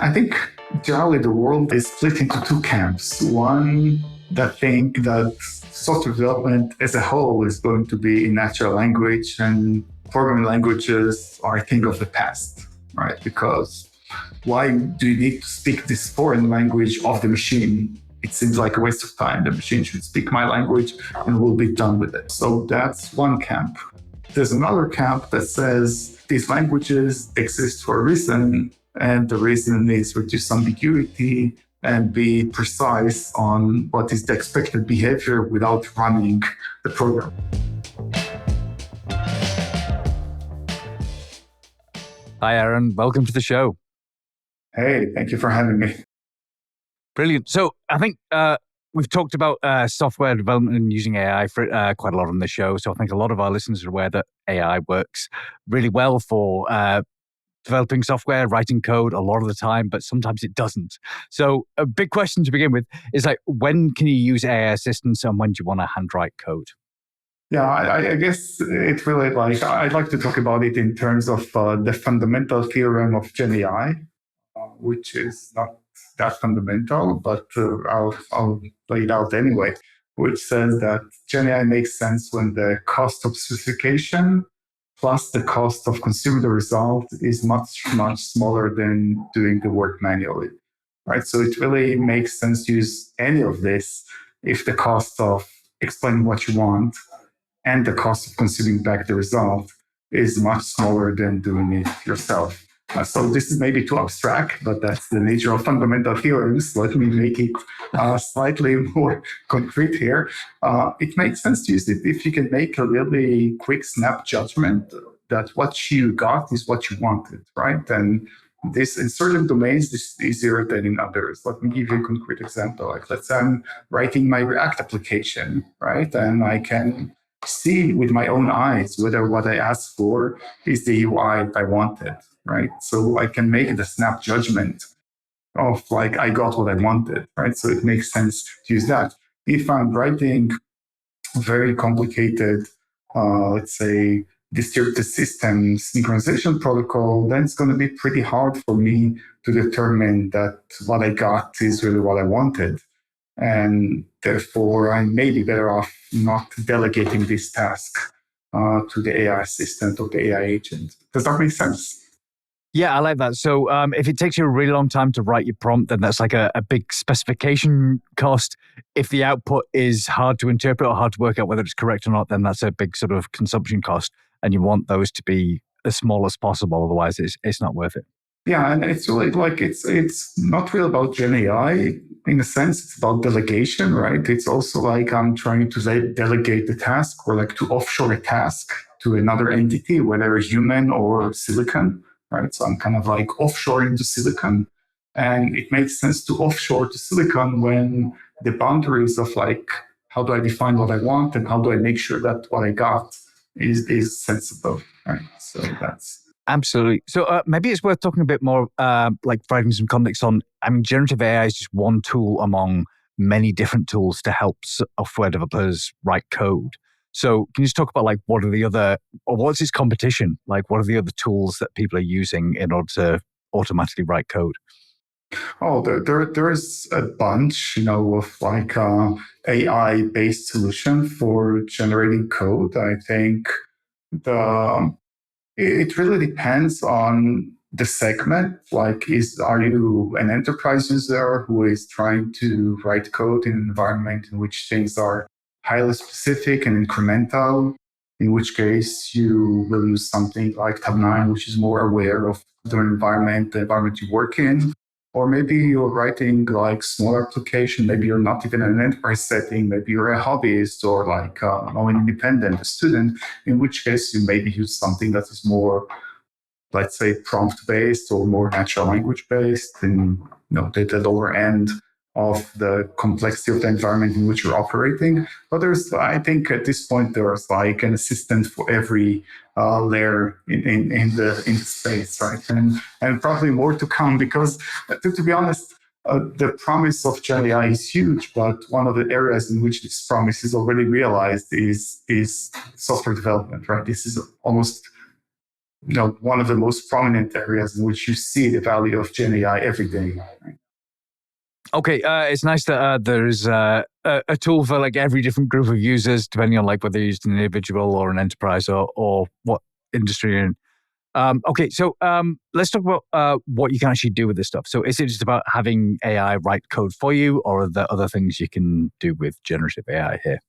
I think generally the world is split into two camps. One that think that software development as a whole is going to be in natural language, and programming languages are a thing of the past, right? Because why do you need to speak this foreign language of the machine? It seems like a waste of time. The machine should speak my language and we'll be done with it. So that's one camp. There's another camp that says these languages exist for a reason, and the reason is reduce ambiguity and be precise on what is the expected behavior without running the program. Hi, Eran. Welcome to the show. Hey, thank you for having me. Brilliant. So I think we've talked about software development and using AI for quite a lot on the show. So I think a lot of our listeners are aware that AI works really well for developing software, writing code a lot of the time, but sometimes it doesn't. So a big question to begin with is like, when can you use AI assistance and when do you want to handwrite code? Yeah, I guess it really I'd like to talk about it in terms of the fundamental theorem of Gen AI, which is not that fundamental, but I'll lay it out anyway, which says that Gen AI makes sense when the cost of specification plus the cost of consuming the result is much, much smaller than doing the work manually, right? So it really makes sense to use any of this if the cost of explaining what you want and the cost of consuming back the result is much smaller than doing it yourself. So this is maybe too abstract, but that's the nature of fundamental theorems. Let me make it slightly more concrete here. It makes sense to use it if you can make a really quick snap judgment that what you got is what you wanted, right? And this in certain domains, this is easier than in others. Let me give you a concrete example. Like let's say I'm writing my React application, right? And I can see with my own eyes whether what I asked for is the UI I wanted, right? So I can make the snap judgment of like, I got what I wanted, right? So it makes sense to use that. If I'm writing very complicated, let's say, distributed system synchronization protocol, then it's going to be pretty hard for me to determine that what I got is really what I wanted. And therefore, I may be better off not delegating this task to the AI assistant or the AI agent. Does that make sense? Yeah, I like that. So if it takes you a really long time to write your prompt, then that's like a big specification cost. If the output is hard to interpret or hard to work out whether it's correct or not, then that's a big sort of consumption cost. And you want those to be as small as possible. Otherwise, it's not worth it. Yeah, and it's really it's not really about Gen AI. In a sense, it's about delegation, right? It's also like I'm trying to delegate the task or like to offshore a task to another entity, whether a human or silicon, right? So I'm kind of like offshoring to silicon. And it makes sense to offshore to silicon when the boundaries of like, how do I define what I want and how do I make sure that what I got is sensible, right? So that's... Absolutely. So maybe it's worth talking a bit more, like providing some context on, generative AI is just one tool among many different tools to help software developers write code. So can you just talk about like what's its competition? Like what are the other tools that people are using in order to automatically write code? Oh, there's a bunch, of like AI-based solution for generating code. I think it really depends on the segment. Like, are you an enterprise user who is trying to write code in an environment in which things are highly specific and incremental, in which case you will use something like Tabnine, which is more aware of the environment you work in. Or maybe you're writing like small application, maybe you're not even in an enterprise setting, maybe you're a hobbyist or like an independent student, in which case you maybe use something that is more, let's say, prompt-based or more natural language-based, and the lower end of the complexity of the environment in which you're operating. But I think at this point, there's like an assistant for every layer in the space, right? And probably more to come, because to be honest, the promise of Gen AI is huge, but one of the areas in which this promise is already realized is software development, right? This is almost one of the most prominent areas in which you see the value of Gen AI every day. Right? Okay, it's nice that there's a tool for like every different group of users, depending on like whether you're using an individual or an enterprise or what industry you're in. Okay, so let's talk about what you can actually do with this stuff. So is it just about having AI write code for you, or are there other things you can do with generative AI here?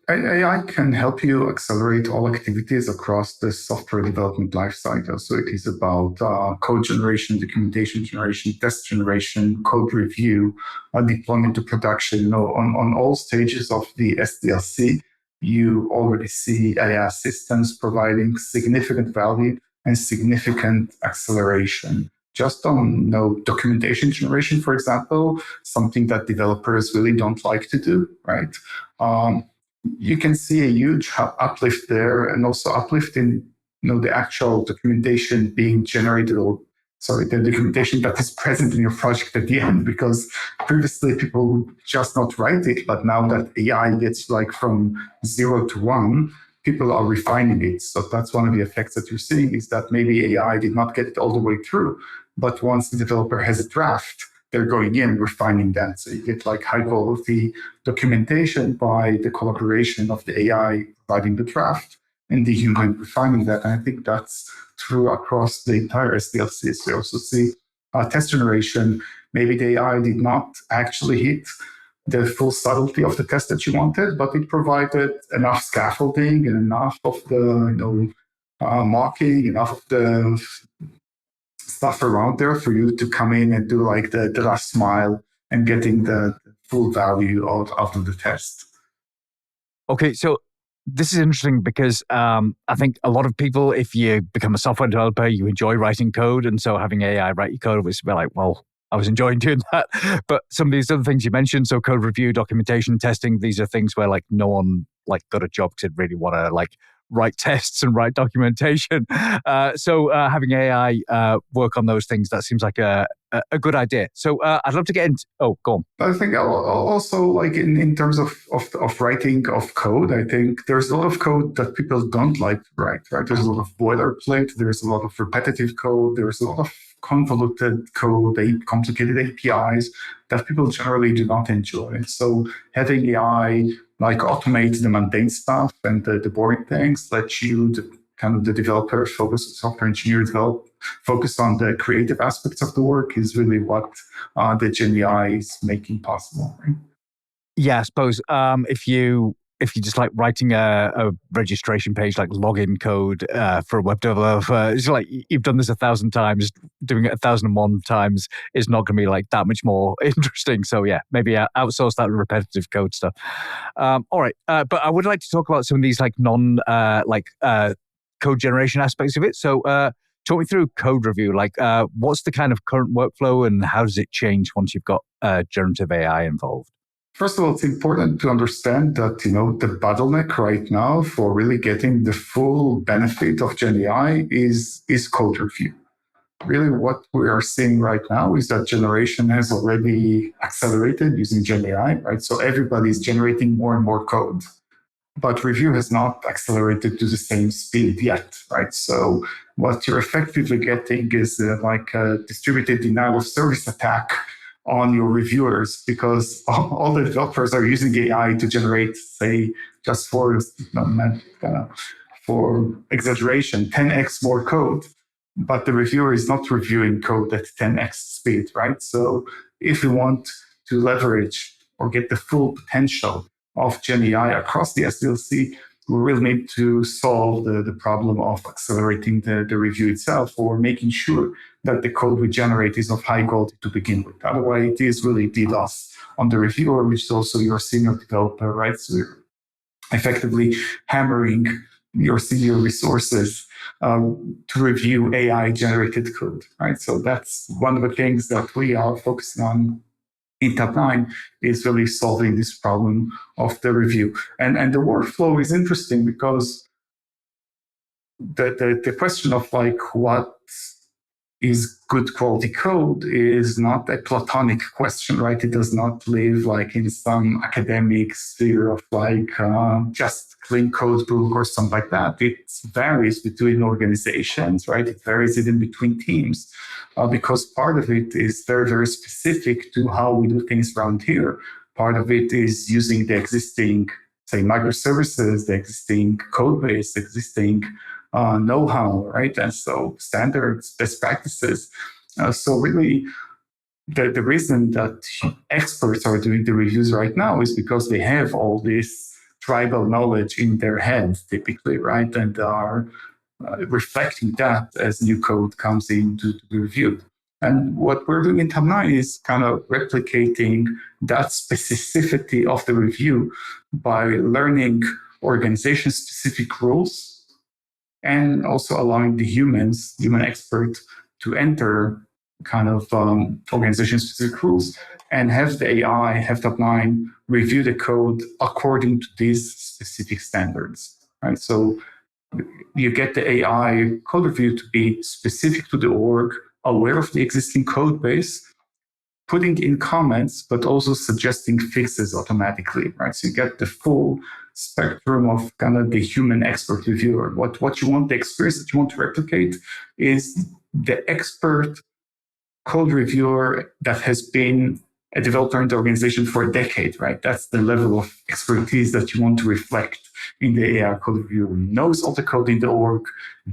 AI can help you accelerate all activities across the software development lifecycle. So it is about code generation, documentation generation, test generation, code review, deployment to production. On all stages of the SDLC, you already see AI assistance providing significant value and significant acceleration. Just on documentation generation, for example, something that developers really don't like to do, right? You can see a huge uplift there, and also uplift in the actual documentation being generated, the documentation that is present in your project at the end, because previously people would just not write it, but now that AI gets like from 0 to 1, people are refining it. So that's one of the effects that you're seeing, is that maybe AI did not get it all the way through, but once the developer has a draft, they're going in, refining that. So you get like high quality documentation by the collaboration of the AI providing the draft and the human refining that. And I think that's true across the entire SDLC. So you also see test generation. Maybe the AI did not actually hit the full subtlety of the test that you wanted, but it provided enough scaffolding and enough of the mocking, enough of the stuff around there for you to come in and do like the last mile and getting the full value out of the test. Okay, so this is interesting because I think a lot of people, if you become a software developer, you enjoy writing code. And so having AI write your code was like, well, I was enjoying doing that. But some of these other things you mentioned, so code review, documentation, testing, these are things where like no one like got a job to really want to like write tests and write documentation. So having AI work on those things, that seems like a good idea. So I'd love to get into, go on. I think also like in terms of writing of code, I think there's a lot of code that people don't like to write, right? There's a lot of boilerplate, there's a lot of repetitive code, there's a lot of convoluted code, complicated APIs that people generally do not enjoy. So having AI like automate the mundane stuff and the boring things, let you, the developer focus, software engineer focus on the creative aspects of the work is really what the Gen AI is making possible. Right? Yeah, I suppose if you just like writing a registration page, like login code for a web developer, it's like you've done this 1,000 times, doing it 1,001 times is not going to be like that much more interesting. So yeah, maybe outsource that repetitive code stuff. All right, but I would like to talk about some of these like code generation aspects of it. So talk me through code review. Like what's the kind of current workflow and how does it change once you've got generative AI involved? First of all, it's important to understand that, the bottleneck right now for really getting the full benefit of Gen AI is code review. Really what we are seeing right now is that generation has already accelerated using Gen AI, right? So everybody is generating more and more code, but review has not accelerated to the same speed yet, right? So what you're effectively getting is like a distributed denial of service attack on your reviewers, because all the developers are using AI to generate, say, just for exaggeration, 10x more code, but the reviewer is not reviewing code at 10x speed, right? So if you want to leverage or get the full potential of Gen AI across the SDLC, we will need to solve the problem of accelerating the review itself, or making sure that the code we generate is of high quality to begin with. Otherwise, it is really DDoS on the reviewer, which is also your senior developer, right? So you're effectively hammering your senior resources to review AI-generated code, right? So that's one of the things that we are focusing on in Tabnine, is really solving this problem of the review. And the workflow is interesting because the question of like what is good quality code is not a platonic question, right? It does not live like in some academic sphere of like just clean code book or something like that. It varies between organizations, right? It varies even between teams because part of it is very, very specific to how we do things around here. Part of it is using the existing, say, microservices, the existing code base, existing know-how, right? And so standards, best practices. So really, the reason that experts are doing the reviews right now is because they have all this tribal knowledge in their heads, typically, right? And are reflecting that as new code comes in to be reviewed. And what we're doing in Tabnine is kind of replicating that specificity of the review by learning organization-specific rules and also allowing the human expert, to enter kind of organization-specific rules and have the AI, have Tabnine review the code according to these specific standards, right? So you get the AI code review to be specific to the org, aware of the existing code base, putting in comments, but also suggesting fixes automatically, right? So you get the full spectrum of kind of the human expert reviewer. What you want, the experience that you want to replicate is the expert code reviewer that has been a developer in the organization for a decade, right? That's the level of expertise that you want to reflect in the AI code reviewer. Knows all the code in the org,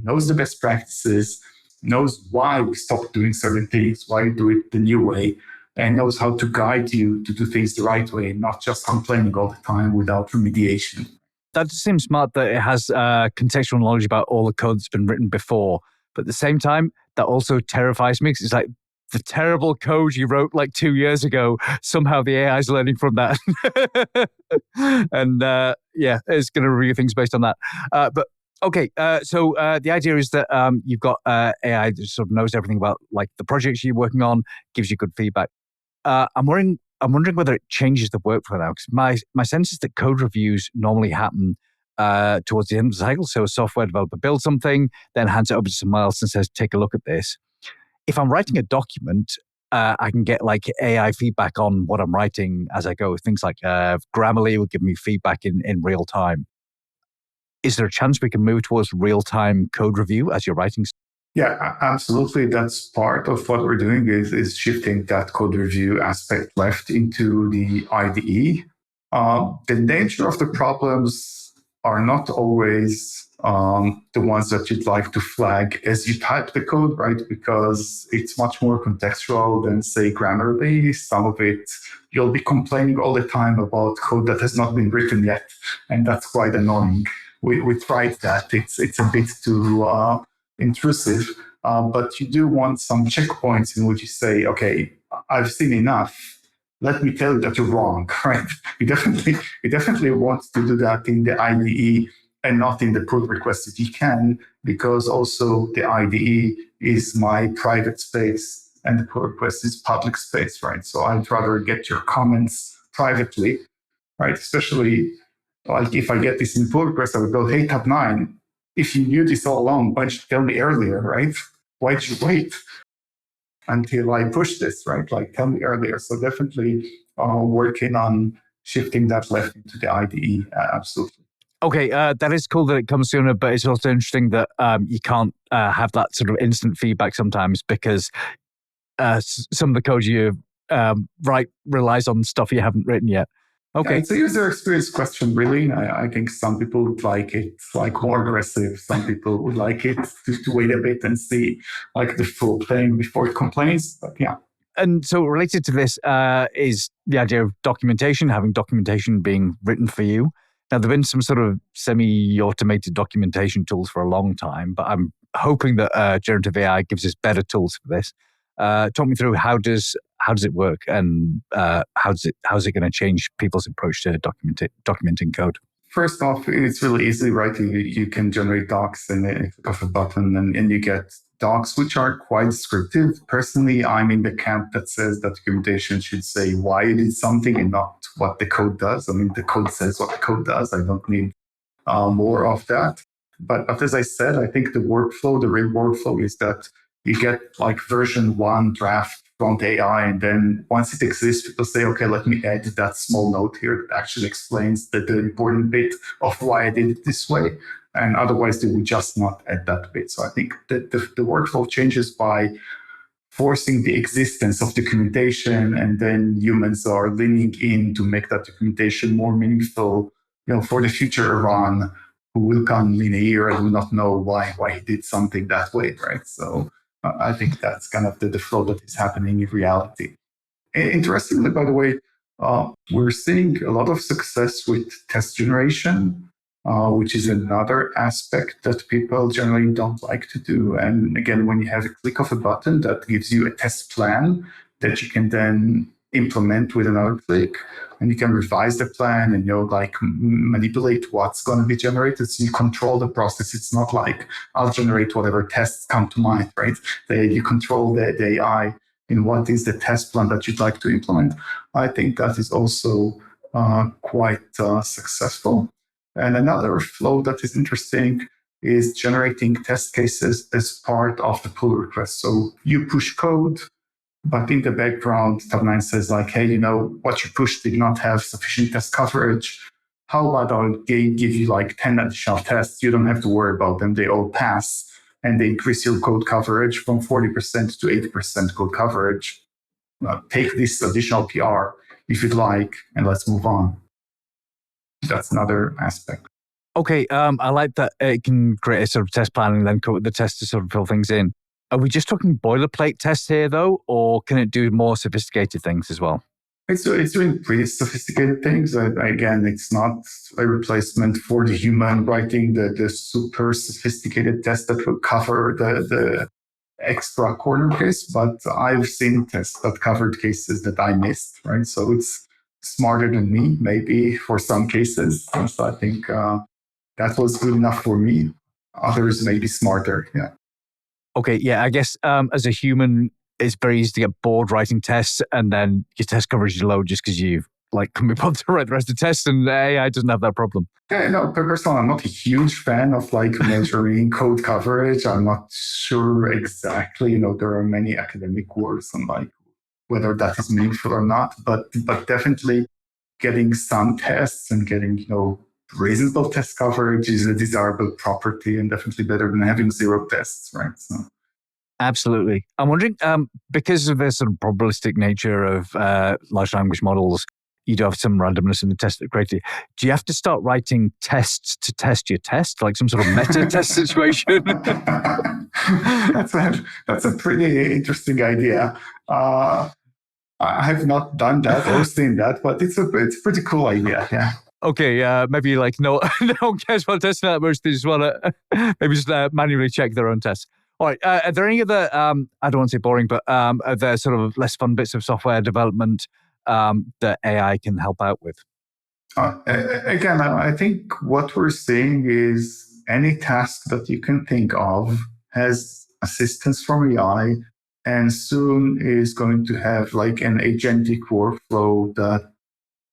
knows the best practices, knows why we stopped doing certain things, why you do it the new way, and knows how to guide you to do things the right way, not just complaining all the time without remediation. That just seems smart that it has contextual knowledge about all the code that's been written before. But at the same time, that also terrifies me because it's like the terrible code you wrote like 2 years ago, somehow the AI is learning from that. And yeah, it's going to review things based on that. But okay, so the idea is that you've got AI that sort of knows everything about like the projects you're working on, gives you good feedback. I'm wondering whether it changes the workflow now, because my sense is that code reviews normally happen towards the end of the cycle. So a software developer builds something, then hands it over to someone else and says, take a look at this. If I'm writing a document, I can get like AI feedback on what I'm writing as I go. Things like Grammarly will give me feedback in real time. Is there a chance we can move towards real-time code review as you're writing? Yeah, absolutely. That's part of what we're doing is shifting that code review aspect left into the IDE. The nature of the problems are not always the ones that you'd like to flag as you type the code, right? Because it's much more contextual than, say, Grammarly. Some of it, you'll be complaining all the time about code that has not been written yet, and that's quite annoying. We tried that. It's a bit too intrusive, but you do want some checkpoints in which you say, okay, I've seen enough. Let me tell you that you're wrong, right? You definitely want to do that in the IDE and not in the pull request if you can, because also the IDE is my private space and the pull request is public space, right? So I'd rather get your comments privately, right? Especially like if I get this in pull request, I would go, hey, Tabnine, if you knew this all along, why did you tell me earlier, right? Why did you wait until I push this, right? Like, tell me earlier. So definitely working on shifting that left into the IDE, absolutely. Okay, that is cool that it comes sooner, but it's also interesting that you can't have that sort of instant feedback sometimes because some of the code you write relies on stuff you haven't written yet. Okay. Yeah, it's a user experience question, really. I think some people would like it like more aggressive. Some people would like it to wait a bit and see like the full thing before it complains. But yeah. And so related to this is the idea of documentation, having documentation being written for you. Now, there have been some sort of semi-automated documentation tools for a long time, but I'm hoping that generative AI gives us better tools for this. Talk me through how does it work, and how's it going to change people's approach to documenting code? First off, it's really easy, right? You can generate docs and then click of a button and you get docs which are quite descriptive. Personally, I'm in the camp that says that documentation should say why it is something and not what the code does. I mean, the code says what the code does. I don't need more of that. But as I said, I think the real workflow is that you get like version 1 draft from the AI, and then once it exists, people say, okay, let me add that small note here that actually explains the important bit of why I did it this way. And otherwise, they would just not add that bit. So I think that the workflow changes by forcing the existence of documentation, and then humans are leaning in to make that documentation more meaningful, for the future Iran, who will come in a year and will not know why he did something that way, right? So I think that's kind of the flow that is happening in reality. Interestingly, by the way, we're seeing a lot of success with test generation, which is another aspect that people generally don't like to do. And again, when you have a click of a button that gives you a test plan that you can then implement with another click, and you can revise the plan and manipulate what's going to be generated. So you control the process. It's not like I'll generate whatever tests come to mind, right? You control the AI in what is the test plan that you'd like to implement. I think that is also quite successful. And another flow that is interesting is generating test cases as part of the pull request. So you push code, but in the background, Tabnine says like, hey, what you pushed did not have sufficient test coverage. How about I'll give you like 10 additional tests? You don't have to worry about them. They all pass, and they increase your code coverage from 40% to 80% code coverage. Take this additional PR if you'd like, and let's move on. That's another aspect. Okay, I like that it can create a sort of test plan and then code the test to sort of fill things in. Are we just talking boilerplate tests here, though, or can it do more sophisticated things as well? It's doing pretty sophisticated things. Again, it's not a replacement for the human writing the super sophisticated test that will cover the extra corner case, but I've seen tests that covered cases that I missed, right? So it's smarter than me, maybe for some cases. And so I think that was good enough for me. Others may be smarter, yeah. Okay, yeah, I guess as a human, it's very easy to get bored writing tests, and then your test coverage is low just because you've couldn't be bothered to write the rest of the tests, and AI doesn't have that problem. Yeah, no, personally, I'm not a huge fan of measuring code coverage. I'm not sure exactly, there are many academic works on whether that is meaningful or not, but definitely getting some tests and getting, reasonable test coverage is a desirable property, and definitely better than having zero tests, right? So. Absolutely. I'm wondering, because of the sort of probabilistic nature of large language models, you do have some randomness in the test that created. Do you have to start writing tests to test your test, like some sort of meta test situation? That's a pretty interesting idea. I have not done that or seen that, but it's a pretty cool idea. Yeah. Okay, maybe no one cares about testing that much. They just want to maybe just manually check their own tests. All right. Are there any other, I don't want to say boring, but are there sort of less fun bits of software development that AI can help out with? Again, I think what we're seeing is any task that you can think of has assistance from AI, and soon is going to have an agentic workflow that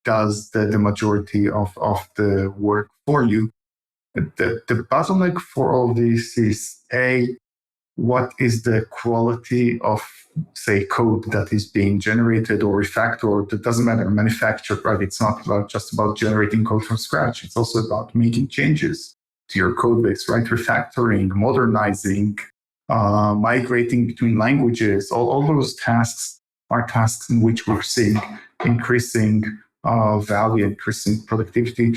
does the majority of the work for you. The bottleneck for all this is what is the quality of, say, code that is being generated or refactored? It doesn't matter, manufactured, right? It's not just about generating code from scratch. It's also about making changes to your code base, right? Refactoring, modernizing, migrating between languages. All those tasks are tasks in which we're seeing increasing value, increasing productivity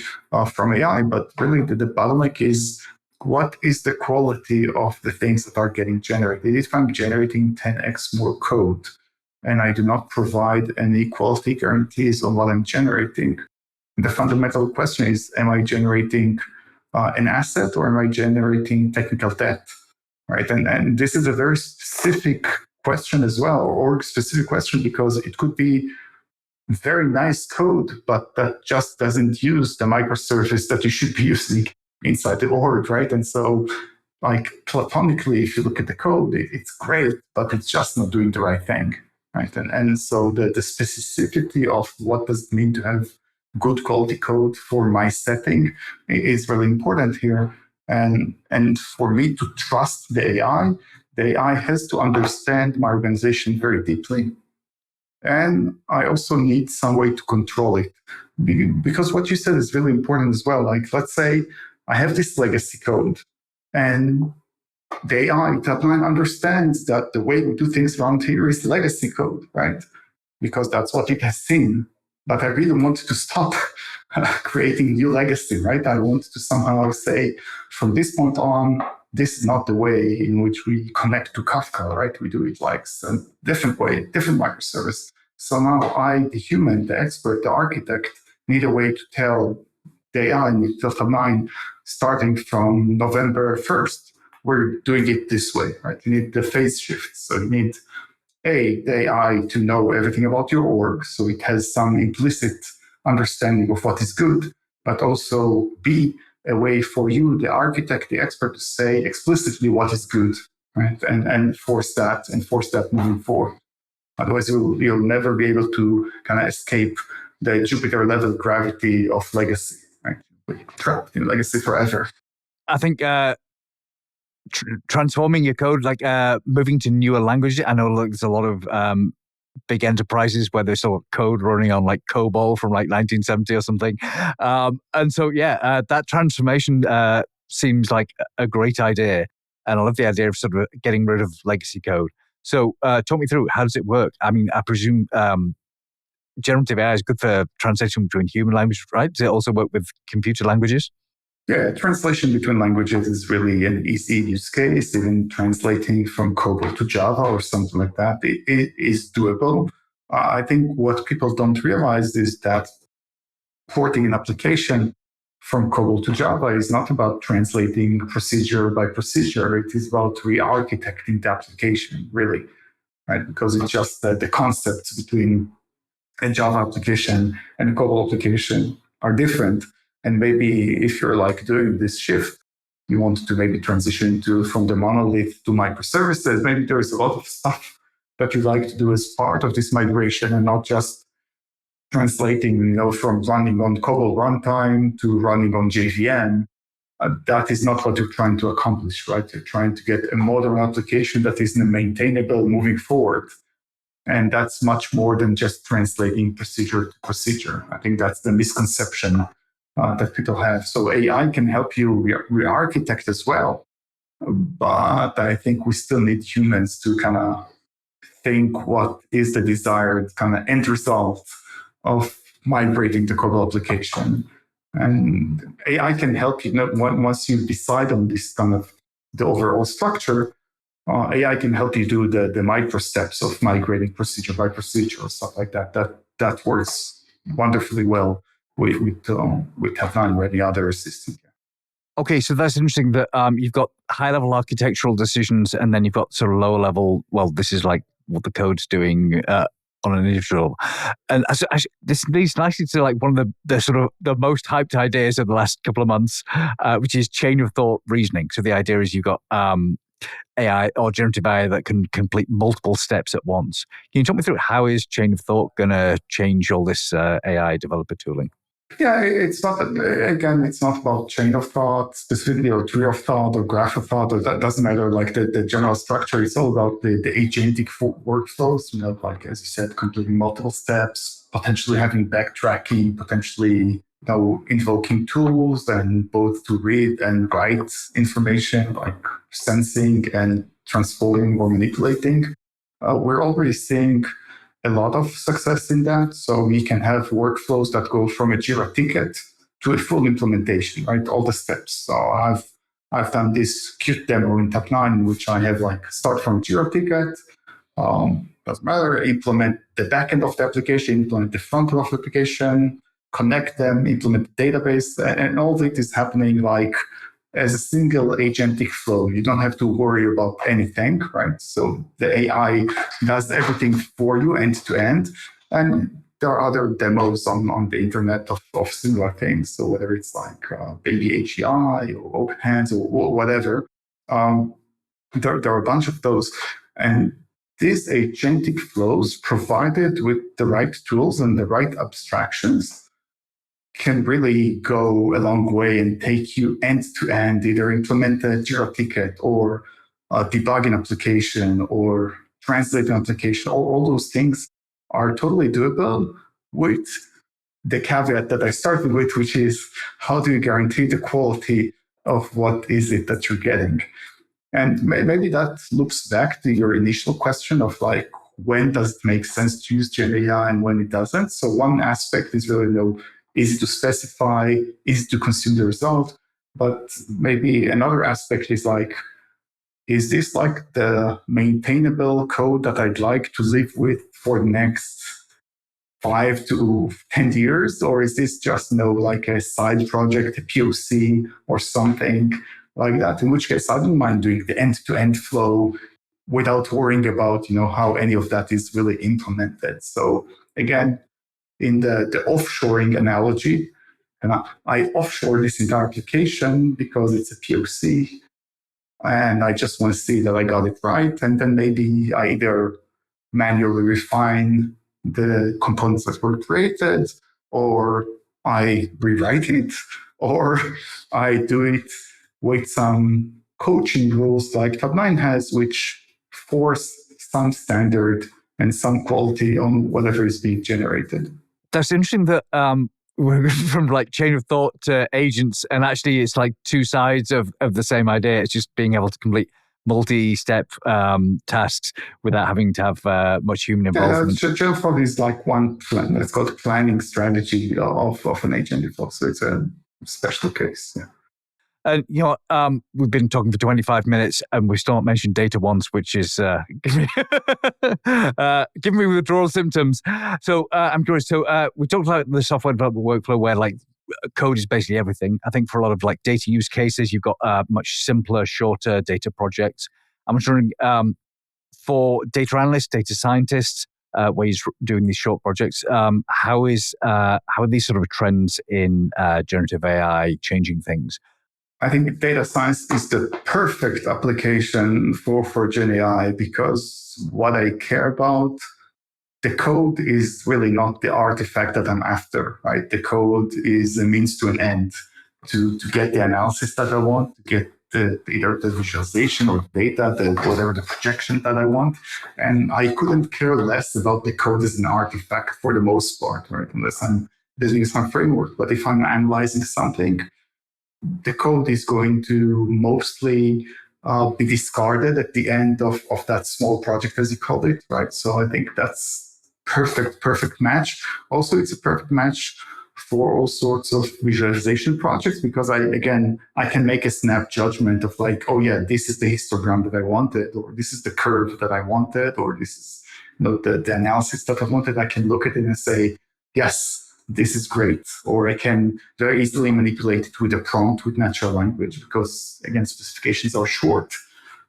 from AI. But really, the bottleneck is, what is the quality of the things that are getting generated? If I'm generating 10x more code and I do not provide any quality guarantees on what I'm generating, the fundamental question is, am I generating an asset or am I generating technical debt? Right? And this is a very specific question as well, or specific question, because it could be very nice code, but that just doesn't use the microservice that you should be using inside the org, right? And so, platonically, if you look at the code, it's great, but it's just not doing the right thing, right? And so the specificity of what does it mean to have good quality code for my setting is really important here. And for me to trust the AI, the AI has to understand my organization very deeply. And I also need some way to control it. Because what you said is really important as well. Like, let's say I have this legacy code, and the AI Tabnine understands that the way we do things around here is legacy code, right? Because that's what it has seen. But I really want to stop creating new legacy, right? I want to somehow say, from this point on, this is not the way in which we connect to Kafka, right? We do it like a different way, different microservice. So now I, the human, the expert, the architect, need a way to tell the AI in Tabnine, starting from November 1st, we're doing it this way, right? You need the phase shift. So you need the AI to know everything about your org, so it has some implicit understanding of what is good, but also B, a way for you, the architect, the expert, to say explicitly what is good, right? And enforce that moving forward. Otherwise, you'll never be able to kind of escape the Jupiter level gravity of legacy, right? We're trapped in legacy forever. I think transforming your code, like moving to newer languages. I know there's a lot of big enterprises where there's still code running on like COBOL from like 1970 or something. And so, that transformation seems like a great idea. And I love the idea of sort of getting rid of legacy code. So talk me through, how does it work? I mean, I presume generative AI is good for translation between human language, right? Does it also work with computer languages? Yeah, translation between languages is really an easy use case. Even translating from COBOL to Java or something like that, it is doable. I think what people don't realize is that porting an application from COBOL to Java is not about translating procedure by procedure. It is about re-architecting the application, really, right? Because it's just the concepts between a Java application and a COBOL application are different. And maybe if you're like doing this shift, you want to maybe transition from the monolith to microservices. Maybe there's a lot of stuff that you like to do as part of this migration, and not just translating, from running on COBOL runtime to running on JVM. That is not what you're trying to accomplish, right? You're trying to get a modern application that is maintainable moving forward. And that's much more than just translating procedure to procedure. I think that's the misconception that people have. So AI can help you re-architect as well. But I think we still need humans to kind of think what is the desired kind of end result of migrating the COBOL application. And AI can help you, once you decide on this kind of the overall structure, AI can help you do the micro steps of migrating procedure by procedure or stuff like that. That works wonderfully well with Tabnine or any other system. Okay, so that's interesting that you've got high-level architectural decisions, and then you've got sort of lower-level, well, this is like what the code's doing on an individual. And this leads nicely to like one of the sort of the most hyped ideas of the last couple of months, which is chain of thought reasoning. So the idea is you've got AI or generative AI that can complete multiple steps at once. Can you talk me through how is chain of thought going to change all this AI developer tooling? Yeah, it's not about chain of thought specifically, or tree of thought, or graph of thought, or that doesn't matter. Like the general structure, it's all about the agentic workflows, like as you said, completing multiple steps, potentially having backtracking, potentially invoking tools, and both to read and write information, like sensing and transforming or manipulating. We're already seeing a lot of success in that. So we can have workflows that go from a Jira ticket to a full implementation, right? All the steps. So I've done this cute demo in Tabnine, which I have like start from Jira ticket. Doesn't matter. Implement the backend of the application, implement the front of the application, connect them, implement the database, and all of it is happening like as a single agentic flow. You don't have to worry about anything, right? So the AI does everything for you end to end. And there are other demos on the internet of similar things. So whether it's like Baby HEI or OpenHands or whatever, there are a bunch of those. And these agentic flows, provided with the right tools and the right abstractions, can really go a long way and take you end to end, either implement a Jira ticket or debug an application or translate an application, all those things are totally doable with the caveat that I started with, which is how do you guarantee the quality of what is it that you're getting? And maybe that loops back to your initial question of like, when does it make sense to use Gen AI and when it doesn't? So one aspect is really, easy to specify, easy to consume the result. But maybe another aspect is like, is this like the maintainable code that I'd like to live with for the next 5 to 10 years? Or is this just, like a side project, a POC or something like that? In which case, I don't mind doing the end-to-end flow without worrying about, how any of that is really implemented. So again, in the offshoring analogy, and I offshore this entire application because it's a POC, and I just want to see that I got it right. And then maybe I either manually refine the components that were created, or I rewrite it, or I do it with some coaching rules like Tabnine has, which force some standard and some quality on whatever is being generated. That's interesting that we're from like chain of thought to agents, and actually it's like two sides of the same idea. It's just being able to complete multi-step tasks without having to have much human involvement. Chain of thought is like one plan. It's called planning strategy of an agent involved. So it's a special case. Yeah. And we've been talking for 25 minutes and we still not mentioned data once, which is giving me withdrawal symptoms. So I'm curious. So we talked about the software development workflow where like code is basically everything. I think for a lot of like data use cases, you've got much simpler, shorter data projects. I'm wondering for data analysts, data scientists, where he's doing these short projects, how are these sort of trends in generative AI changing things? I think data science is the perfect application for Gen AI because what I care about, the code is really not the artifact that I'm after, right? The code is a means to an end to get the analysis that I want, to get either the visualization or data, whatever the projection that I want. And I couldn't care less about the code as an artifact for the most part, right? Unless I'm building some framework. But if I'm analyzing something, the code is going to mostly be discarded at the end of that small project, as you called it, right? So I think that's perfect match. Also, it's a perfect match for all sorts of visualization projects because I can make a snap judgment of like, oh yeah, this is the histogram that I wanted, or this is the curve that I wanted, or this is the analysis that I wanted. I can look at it and say, yes, this is great. Or I can very easily manipulate it with a prompt with natural language because, again, specifications are short.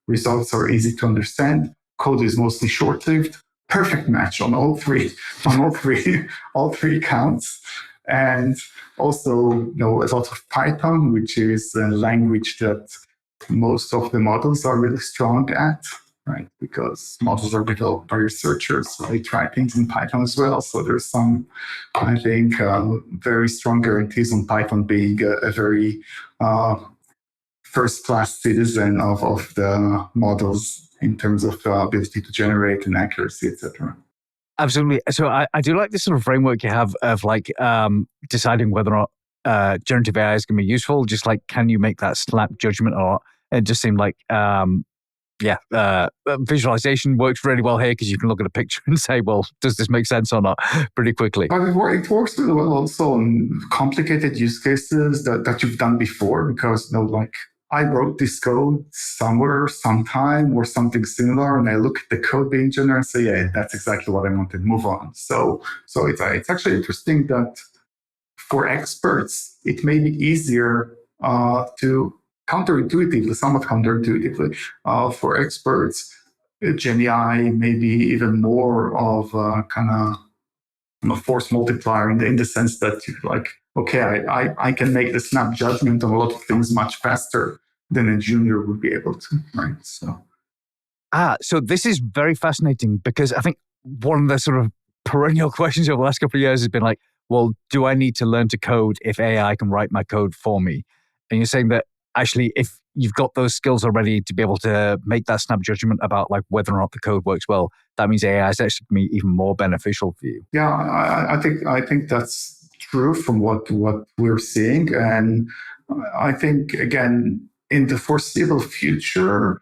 Results are easy to understand. Code is mostly short-lived. Perfect match on all three counts. And also, a lot of Python, which is a language that most of the models are really strong at. Right, because models are developed by researchers, so they try things in Python as well. So there's some, I think, very strong guarantees on Python being a very first-class citizen of the models in terms of ability to generate and accuracy, etc. Absolutely. So I do like this sort of framework you have of like deciding whether or not generative AI is going to be useful. Just like, can you make that snap judgment or not? It just seemed like visualization works really well here because you can look at a picture and say, well, does this make sense or not pretty quickly? But it works really well also on complicated use cases that you've done before because, like, I wrote this code somewhere, sometime, or something similar, and I look at the code being generated and say, yeah, that's exactly what I wanted, move on. So it's actually interesting that for experts, it may be easier to somewhat counterintuitively, for experts, Gen AI may be even more of a kind of force multiplier in the sense that you're like, okay, I can make the snap judgment on a lot of things much faster than a junior would be able to, right? So this is very fascinating because I think one of the sort of perennial questions over the last couple of years has been like, well, do I need to learn to code if AI can write my code for me? And you're saying that actually, if you've got those skills already to be able to make that snap judgment about like whether or not the code works well, that means AI is actually going to be even more beneficial for you. Yeah, I think that's true from what we're seeing, and I think again in the foreseeable future,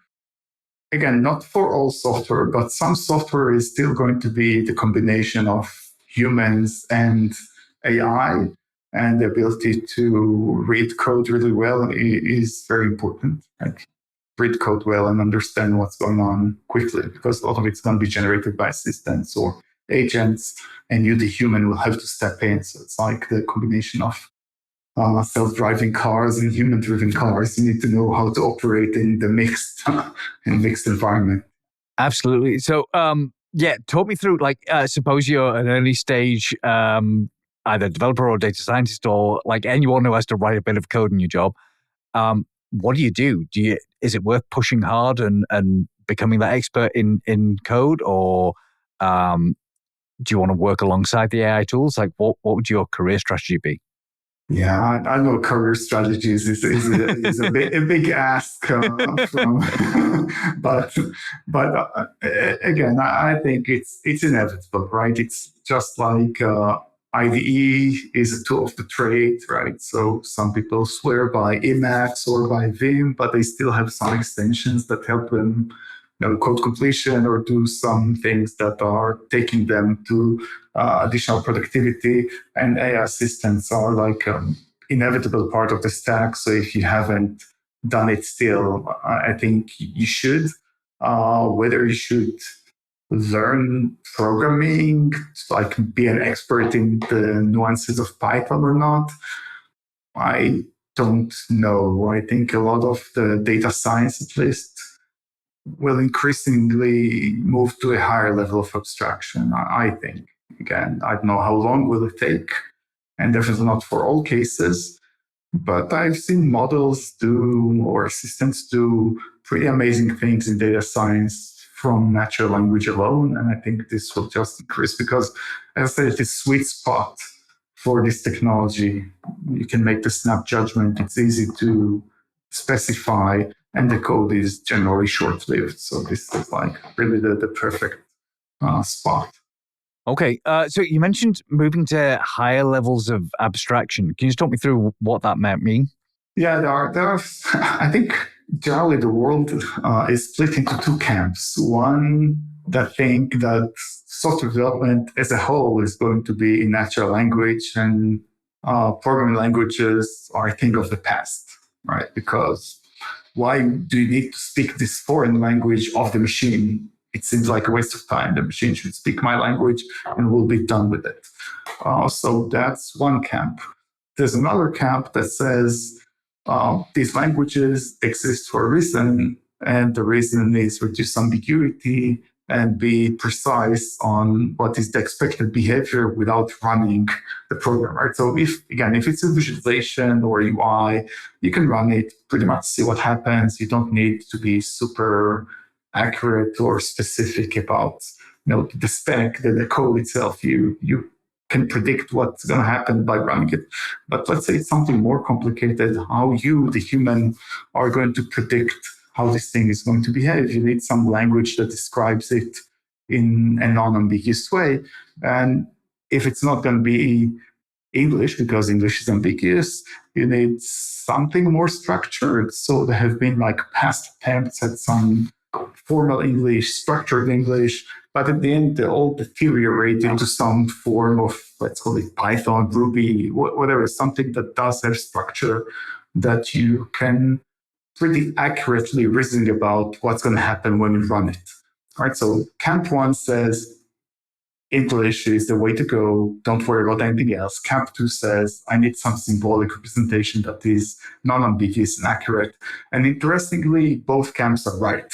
again not for all software, but some software is still going to be the combination of humans and AI, and the ability to read code really well is very important. Right? Read code well and understand what's going on quickly, because a lot of it's going to be generated by assistants or agents, and you, the human, will have to step in. So it's like the combination of self-driving cars and human-driven cars. You need to know how to operate in the mixed environment. Absolutely. So, talk me through. Like, suppose you're an early stage, either developer or data scientist, or like anyone who has to write a bit of code in your job. What do you do? Is it worth pushing hard and becoming that expert in code, or do you want to work alongside the AI tools? Like, what would your career strategy be? Yeah, I know career strategies is a big ask from, but again, I think it's inevitable, right? It's just like IDE is a tool of the trade, right? So some people swear by Emacs or by Vim, but they still have some extensions that help them, code completion or do some things that are taking them to additional productivity. And AI assistants are like inevitable part of the stack. So if you haven't done it still, I think you should. Whether you should learn programming, like be an expert in the nuances of Python or not, I don't know. I think a lot of the data science, at least, will increasingly move to a higher level of abstraction, I think. Again, I don't know how long will it take, and definitely not for all cases, but I've seen models do, or assistants do, pretty amazing things in data science from natural language alone, and I think this will just increase because, as I said, it's a sweet spot for this technology. You can make the snap judgment, it's easy to specify, and the code is generally short-lived. So this is like really the perfect spot. Okay, so you mentioned moving to higher levels of abstraction. Can you just talk me through what that might mean? Yeah, there are I think generally the world is split into two camps. One that think that software development as a whole is going to be in natural language, and programming languages are a thing of the past, right? Because why do you need to speak this foreign language of the machine? It seems like a waste of time. The machine should speak my language and we'll be done with it. So that's one camp. There's another camp that says these languages exist for a reason, and the reason is reduce ambiguity and be precise on what is the expected behavior without running the program, right? So if it's a visualization or UI, you can run it, pretty much see what happens. You don't need to be super accurate or specific about the spec, the code itself. You can predict what's going to happen by running it. But let's say it's something more complicated, how you, the human, are going to predict how this thing is going to behave. You need some language that describes it in a non-ambiguous way. And if it's not going to be English, because English is ambiguous, you need something more structured. So there have been like past attempts at some formal English, structured English, but at the end, they all deteriorate into some form of, let's call it Python, Ruby, whatever, something that does have structure that you can pretty accurately reason about what's going to happen when you run it. All right, so camp one says English is the way to go. Don't worry about anything else. Camp two says I need some symbolic representation that is non-ambiguous and accurate. And interestingly, both camps are right,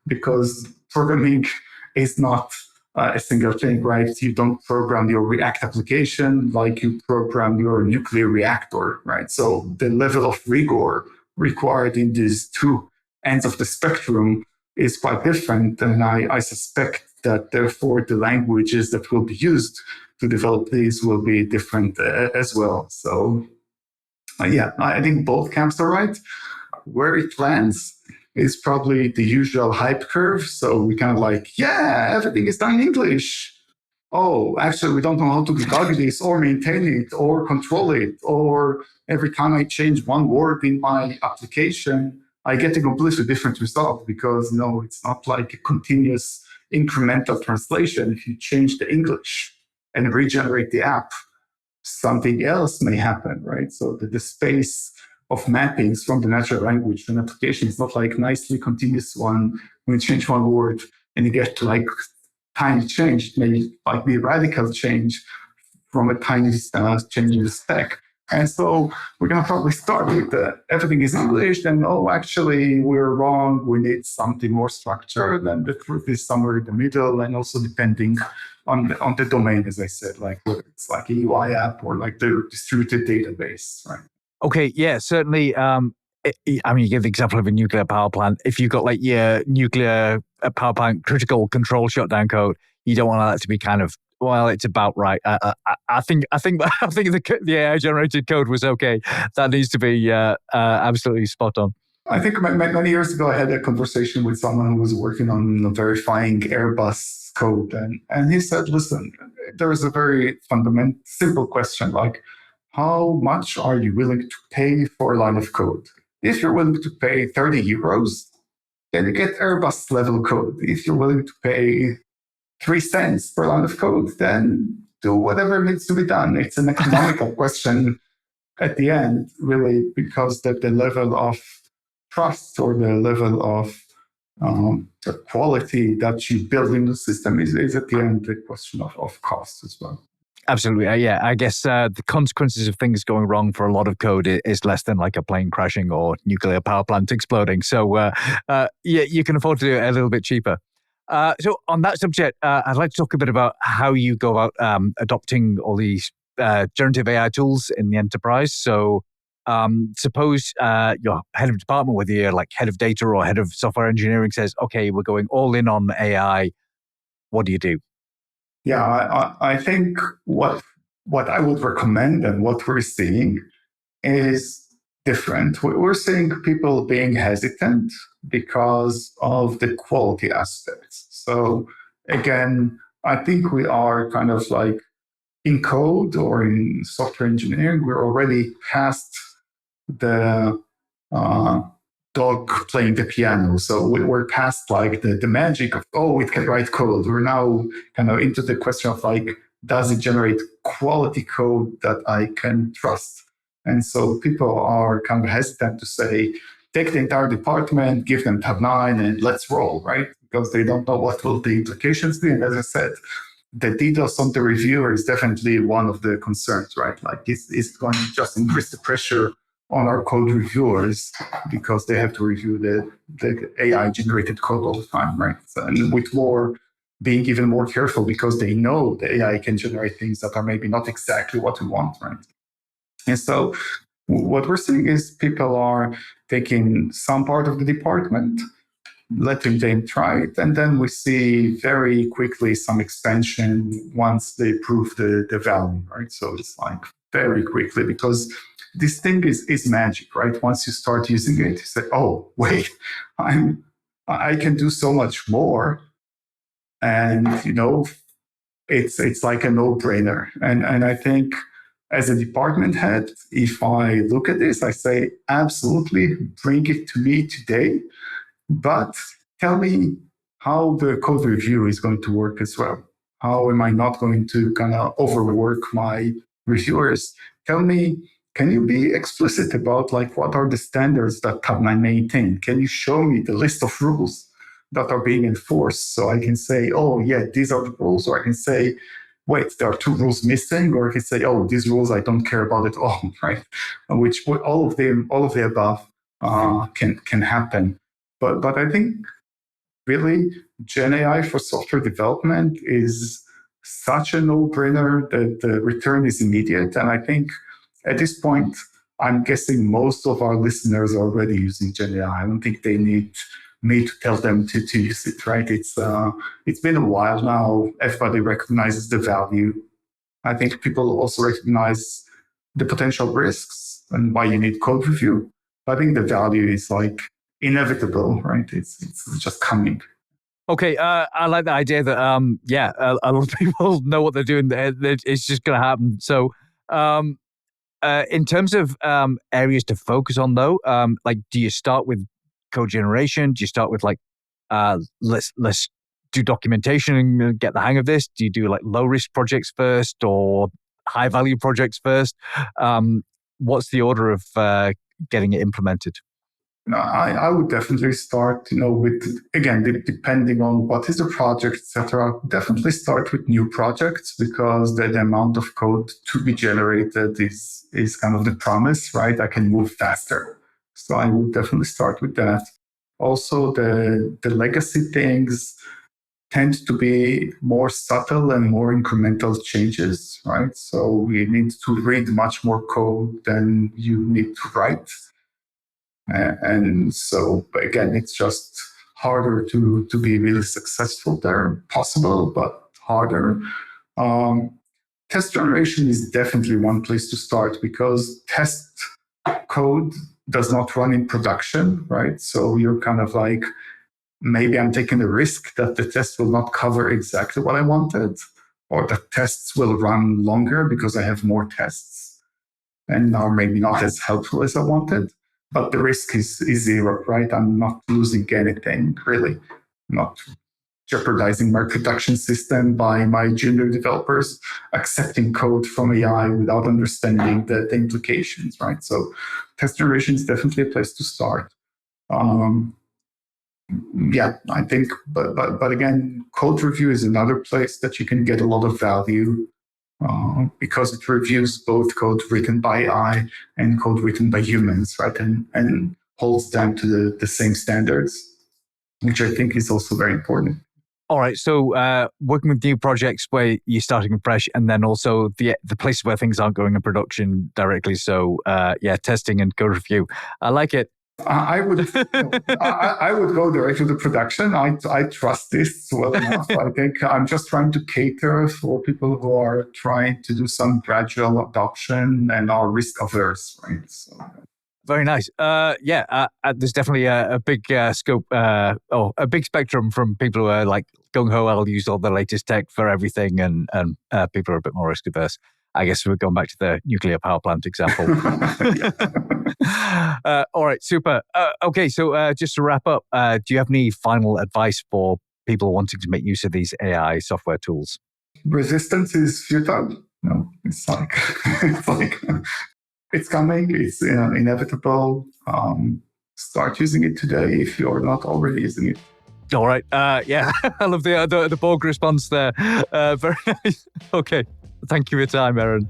because programming is not a single thing, right? You don't program your React application like you program your nuclear reactor, right? So the level of rigor required in these two ends of the spectrum is quite different. And I suspect that therefore the languages that will be used to develop these will be different as well. So I think both camps are right. where it lands is probably the usual hype curve. So we kind of like, yeah, everything is done in English. Oh, actually, we don't know how to debug this or maintain it or control it. Or every time I change one word in my application, I get a completely different result because, it's not like a continuous incremental translation. If you change the English and regenerate the app, something else may happen, right? So the space of mappings from the natural language to an application is not like nicely continuous one. When you change one word and you get to like tiny change, it may like be a radical change from a tiny change in the spec. And so we're going to probably start with everything is English, then, actually, we're wrong. We need something more structured. And the truth is somewhere in the middle, and also depending on the domain, as I said, like whether it's like a UI app or like the distributed database, right? Okay, yeah, certainly. You give the example of a nuclear power plant. If you've got like your nuclear power plant critical control shutdown code, you don't want that to be kind of, well, it's about right. I think the AI generated code was okay. That needs to be absolutely spot on. I think many years ago, I had a conversation with someone who was working on verifying Airbus code. And he said, listen, there is a very fundamental, simple question, like, how much are you willing to pay for a line of code? If you're willing to pay 30 euros, then you get Airbus level code. If you're willing to pay 3 cents per line of code, then do whatever needs to be done. It's an economical question at the end, really, because the level of trust or the level of the quality that you build in the system is at the end a question of cost as well. Absolutely. Yeah. I guess the consequences of things going wrong for a lot of code is less than like a plane crashing or nuclear power plant exploding. So you can afford to do it a little bit cheaper. So on that subject, I'd like to talk a bit about how you go about adopting all these generative AI tools in the enterprise. So suppose your head of department, whether you're like head of data or head of software engineering, says, okay, we're going all in on AI. What do you do? Yeah, I think what I would recommend and what we're seeing is different. We're seeing people being hesitant because of the quality aspects. So again, I think we are kind of like in code or in software engineering, we're already past the dog playing the piano. So we're past like the magic of, it can write code. We're now kind of into the question of like, does it generate quality code that I can trust? And so people are kind of hesitant to say, take the entire department, give them Tabnine and let's roll, right? Because they don't know what will the implications be. And as I said, the DDoS on the reviewer is definitely one of the concerns, right? Like it's going to just increase the pressure on our code reviewers because they have to review the AI generated code all the time, right? So, and with more being even more careful because they know the AI can generate things that are maybe not exactly what we want, right? And so what we're seeing is people are taking some part of the department, letting them try it, and then we see very quickly some expansion once they prove the value, right? So it's like very quickly because this thing is magic, right? Once you start using it, you say, oh, wait, I can do so much more. And, it's like a no-brainer. And I think as a department head, if I look at this, I say, absolutely, bring it to me today. But tell me how the code review is going to work as well. How am I not going to kind of overwork my reviewers? Tell me, can you be explicit about like what are the standards that Tabnine maintain? Can you show me the list of rules that are being enforced so I can say, oh yeah, these are the rules, or I can say, wait, there are 2 rules missing, or I can say, oh, these rules I don't care about at all, right? Which all of the above can happen. But I think really Gen AI for software development is such a no-brainer that the return is immediate. And I think at this point, I'm guessing most of our listeners are already using Gen AI. I don't think they need me to tell them to use it, right? It's been a while now. Everybody recognizes the value. I think people also recognize the potential risks and why you need code review. I think the value is like inevitable, right? It's just coming. Okay, I like the idea that a lot of people know what they're doing. It's just going to happen. So, in terms of areas to focus on, though, like, do you start with code generation? Do you start with like, let's do documentation and get the hang of this? Do you do like low risk projects first or high value projects first? What's the order of getting it implemented? No, I would definitely start, with, again, depending on what is the project, etc. Definitely start with new projects because the amount of code to be generated is kind of the promise, right? I can move faster. So I would definitely start with that. Also, the legacy things tend to be more subtle and more incremental changes, right? So we need to read much more code than you need to write. And so, again, it's just harder to be really successful there. Possible, but harder. Test generation is definitely one place to start because test code does not run in production, right? So you're kind of like, maybe I'm taking a risk that the test will not cover exactly what I wanted, or the tests will run longer because I have more tests and are maybe not as helpful as I wanted. But the risk is zero, right? I'm not losing anything, really. I'm not jeopardizing my production system by my junior developers accepting code from AI without understanding the implications, right? So test generation is definitely a place to start. I think, but again, code review is another place that you can get a lot of value. Because it reviews both code written by AI and code written by humans, right? And holds them to the same standards, which I think is also very important. All right. So working with new projects where you're starting fresh, and then also the places where things aren't going in production directly. So testing and code review. I like it. I would go direct to the production. I trust this well enough. I think I'm just trying to cater for people who are trying to do some gradual adoption and are risk averse, right? So. Very nice. There's definitely a big scope, or a big spectrum from people who are like gung ho. I'll use all the latest tech for everything, and people are a bit more risk averse. I guess we're going back to the nuclear power plant example. All right, super. Okay, so just to wrap up, do you have any final advice for people wanting to make use of these AI software tools? Resistance is futile. No, it's like it's coming. It's inevitable. Start using it today if you're not already using it. All right. I love the Borg response there. Very nice. Okay. Thank you for your time, Eran.